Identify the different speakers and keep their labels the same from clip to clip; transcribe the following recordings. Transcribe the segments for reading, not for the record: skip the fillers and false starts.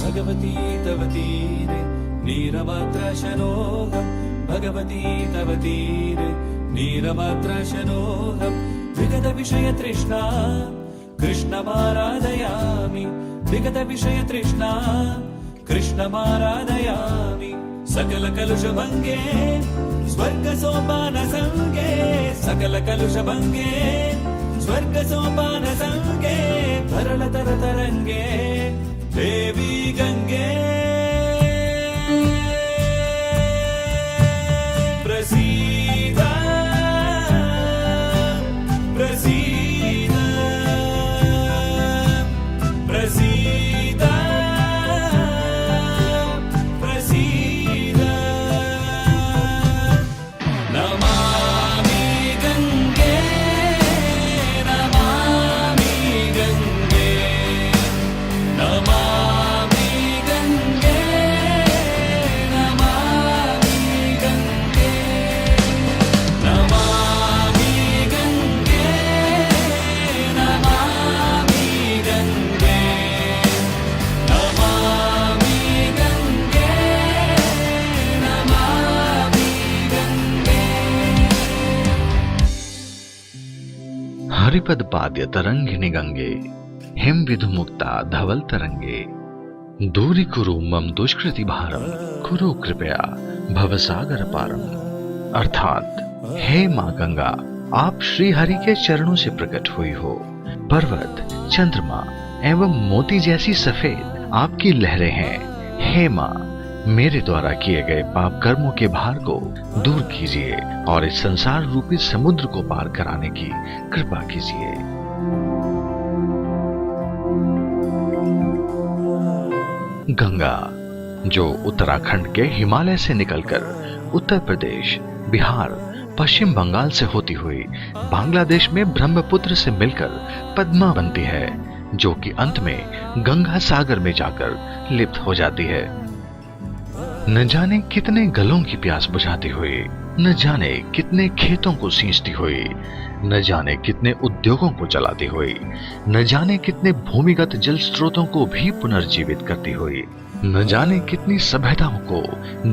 Speaker 1: भगवती तव तीरे नीरमात्रशनोऽहम् भगवती तव तीरे नीरमात्रशनोऽहम् विगतविषयतृष्णा कृष्णमाराधयामि विगतविषयतृष्णा कृष्णमाराधयामि सकलकलुषभङ्गे स्वर्गसोपानसङ्गे सकलकलुषभङ्गे स्वर्गसोपानसङ्गे तरलतरतरङ्गे देवी गंगे प्रसीद प्रसीद प्रसीद प्रसीद नमामि गंगे नमामि गंगे नमामि गंगे नमामि गंगे नमामि गंगे नमामि गंगे नमामि गंगे नमामि गंगे।
Speaker 2: हरिपद पाद्य तरंगिनी गंगे हिम विधुमुक्ता धवल तरंगे दूरी कुरु मम दुष्कृति भारम कुरु कृपया भवसागर पारम। अर्थात हे माँ गंगा, आप श्री हरि के चरणों से प्रकट हुई हो। पर्वत, चंद्रमा एवं मोती जैसी सफेद आपकी लहरें हैं। हे माँ, मेरे द्वारा किए गए पाप कर्मों के भार को दूर कीजिए और इस संसार रूपी समुद्र को पार कराने की कृपा कीजिए। गंगा, जो उत्तराखंड के हिमालय से निकलकर उत्तर प्रदेश, बिहार, पश्चिम बंगाल से होती हुई बांग्लादेश में ब्रह्मपुत्र से मिलकर पद्मा बनती है, जो कि अंत में गंगा सागर में जाकर लिप्त हो जाती है। न जाने कितने गलों की प्यास बुझाती हुई, न जाने कितने खेतों को सींचती हुई, न जाने कितने उद्योगों को चलाती हुई, न जाने कितने भूमिगत जल स्रोतों को भी पुनर्जीवित करती हुई, न जाने कितनी सभ्यताओं को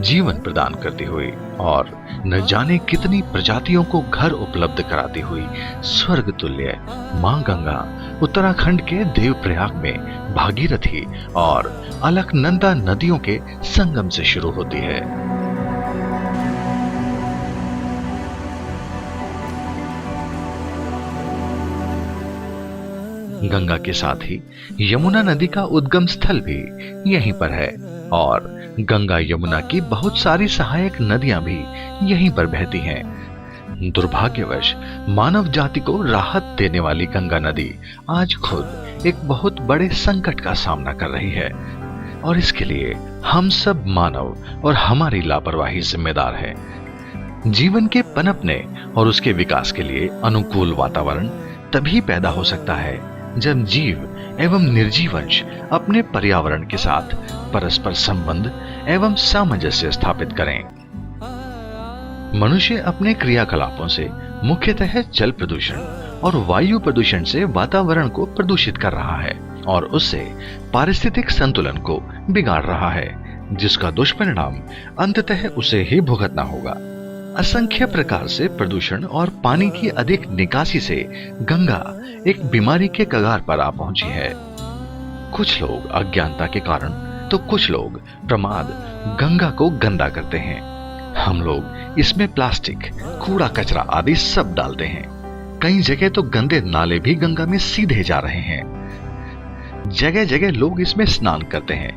Speaker 2: जीवन प्रदान करती हुई और न जाने कितनी प्रजातियों को घर उपलब्ध कराती हुई स्वर्ग तुल्य मां गंगा उत्तराखंड के देवप्रयाग में भागीरथी और अलकनंदा नदियों के संगम से शुरू होती है। गंगा के साथ ही यमुना नदी का उद्गम स्थल भी यहीं पर है और गंगा यमुना की बहुत सारी सहायक नदियां भी यहीं पर बहती हैं। दुर्भाग्यवश मानव जाति को राहत देने वाली गंगा नदी आज खुद एक बहुत बड़े संकट का सामना कर रही है और इसके लिए हम सब मानव और हमारी लापरवाही जिम्मेदार है। जीवन के पनपने और उसके विकास के लिए अनुकूल वातावरण तभी पैदा हो सकता है जब जीव एवं निर्जीव अंश अपने पर्यावरण के साथ परस्पर संबंध एवं सामंजस्य स्थापित करें। मनुष्य अपने क्रियाकलापों से मुख्यतः जल प्रदूषण और वायु प्रदूषण से वातावरण को प्रदूषित कर रहा है और उससे पारिस्थितिक संतुलन को बिगाड़ रहा है, जिसका दुष्परिणाम अंततः उसे ही भुगतना होगा। असंख्य प्रकार से प्रदूषण और पानी की अधिक निकासी से गंगा एक बीमारी के कगार पर आ पहुंची है। कुछ लोग अज्ञानता के कारण तो कुछ लोग प्रमाद गंगा को गंदा करते हैं। हम लोग इसमें प्लास्टिक, कूड़ा कचरा आदि सब डालते हैं। कई जगह तो गंदे नाले भी गंगा में सीधे जा रहे हैं। जगह जगह लोग इसमें स्नान करते हैं।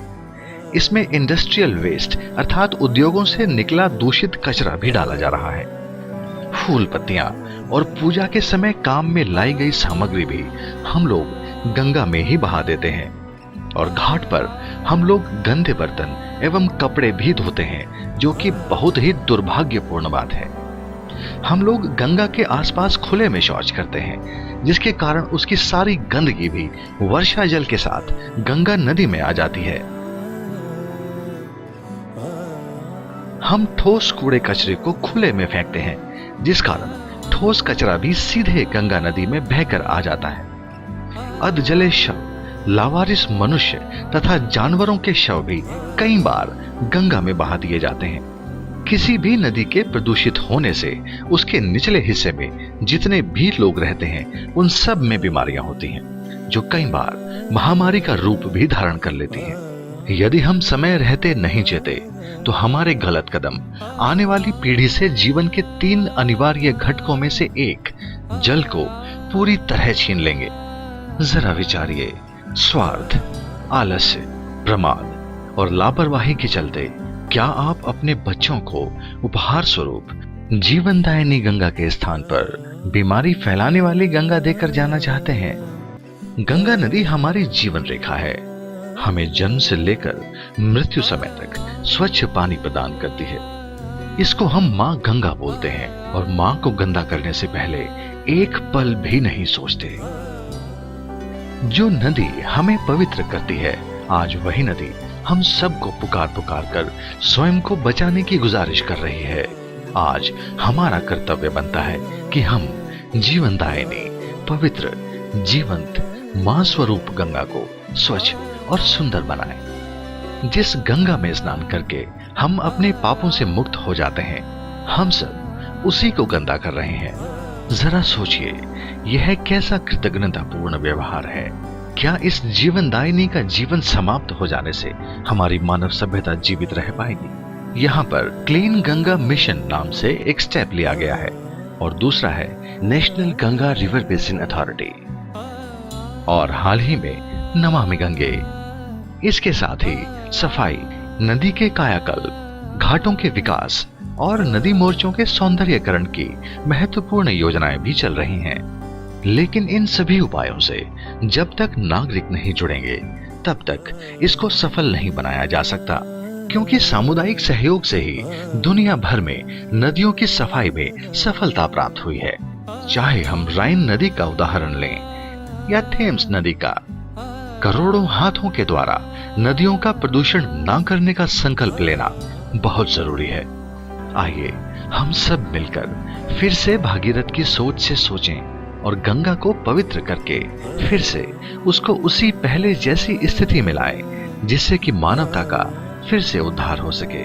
Speaker 2: इसमें इंडस्ट्रियल वेस्ट अर्थात उद्योगों से निकला दूषित कचरा भी डाला जा रहा है। फूल पत्तियां और पूजा के समय काम में लाई गई सामग्री भी हम लोग गंगा में ही बहा देते हैं। और घाट पर हम लोग गंदे बर्तन एवं कपड़े भी धोते हैं, जो कि बहुत ही दुर्भाग्यपूर्ण बात है। हम लोग गंगा के आसपास खुले में शौच करते हैं, जिसके कारण उसकी सारी गंदगी भी वर्षा जल के साथ गंगा नदी में आ जाती है। हम ठोस कूड़े कचरे को खुले में फेंकते हैं, जिस कारण ठोस कचरा भी सीधे गंगा नदी में बहकर आ जाता है। अधजले शव, लावारिस मनुष्य तथा जानवरों के शव भी कई बार गंगा में बहा दिए जाते हैं। किसी भी नदी के प्रदूषित होने से उसके निचले हिस्से में जितने भी लोग रहते हैं, उन सब में बीमारियां होती हैं, जो कई बार महामारी का रूप भी धारण कर लेती हैं। यदि हम समय रहते नहीं चेते तो हमारे गलत कदम आने वाली पीढ़ी से जीवन के 3 अनिवार्य घटकों में से एक जल को पूरी तरह छीन लेंगे। जरा विचारिए, स्वार्थ, आलस्य, प्रमाद और लापरवाही के चलते क्या आप अपने बच्चों को उपहार स्वरूप जीवनदायिनी गंगा के स्थान पर बीमारी फैलाने वाली गंगा देकर जाना चाहते हैं? गंगा नदी हमारी जीवन रेखा है। हमें जन्म से लेकर मृत्यु समय तक स्वच्छ पानी प्रदान करती है। इसको हम माँ गंगा बोलते हैं और माँ को गंदा करने से पहले एक पल भी नहीं सोचते। जो नदी हमें पवित्र करती है, आज वही नदी हम सबको पुकार पुकार कर स्वयं को बचाने की गुजारिश कर रही है। आज हमारा कर्तव्य बनता है कि हम जीवनदायिनी, पवित्र, जीवंत मां स्वरूप गंगा को स्वच्छ और सुंदर बनाएं। जिस गंगा में स्नान करके हम अपने पापों से मुक्त हो जाते हैं, हम सब उसी को गंदा कर रहे हैं। जरा सोचिए, यह कैसा कृतज्ञतापूर्ण व्यवहार है। क्या इस जीवनदायिनी का जीवन समाप्त हो जाने से हमारी मानव सभ्यता जीवित रह पाएगी? यहाँ पर क्लीन गंगा मिशन नाम से एक स्टेप लिया गया है और दूसरा है national Ganga river basin authority और हाल ही में नमामि गंगे। इसके साथ ही सफाई, नदी के कायाकल्प, घाटों के विकास और नदी मोर्चों के सौंदर्यीकरण की महत्वपूर्ण योजनाएं भी चल रही हैं। लेकिन इन सभी उपायों से जब तक नागरिक नहीं जुड़ेंगे, तब तक इसको सफल नहीं बनाया जा सकता, क्योंकि सामुदायिक सहयोग से ही दुनिया भर में नदियों की सफाई में सफलता प्राप्त हुई है। चाहे हम राइन नदी का उदाहरण लें या थेम्स नदी का, करोड़ों हाथों के द्वारा नदियों का प्रदूषण न करने का संकल्प लेना बहुत जरूरी है। आइए हम सब मिलकर फिर से भागीरथ की सोच से सोचें और गंगा को पवित्र करके फिर से उसको उसी पहले जैसी स्थिति में लाएं, जिससे कि मानवता का फिर से उद्धार हो सके।